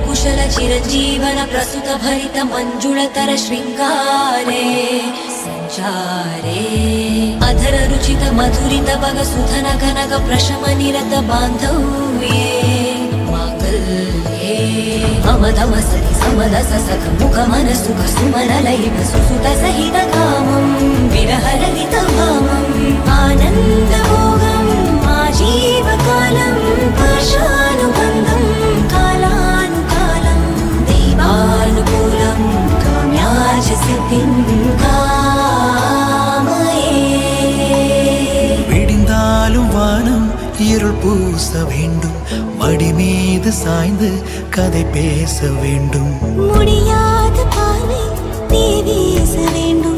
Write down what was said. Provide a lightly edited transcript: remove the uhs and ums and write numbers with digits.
कुशल चिरञ्जीवन प्रसुत भरित मञ्जुलतर शृङ्गारे सञ्चारे अधर रुचित मधुरित भग सुधन कनक प्रशम निरत बान्धव्ये माङ्गल्ये ममदम सति समदस सख मुख मन सुख सुमन लयित सुसुत सहित कामं विरहरहित भामम् आनन्दभोगम् आजीवकालं पाशानुबन्धं कालानुकालं दैवानुकूलं काम्याच सिद्धिं कामये விடிந்தாலும் வானம் இருள் பூச வேண்டும் மடி மீது சாய்ந்து கதை பேச வேண்டும் முடியாத பார்வை நீ வீச வேண்டும்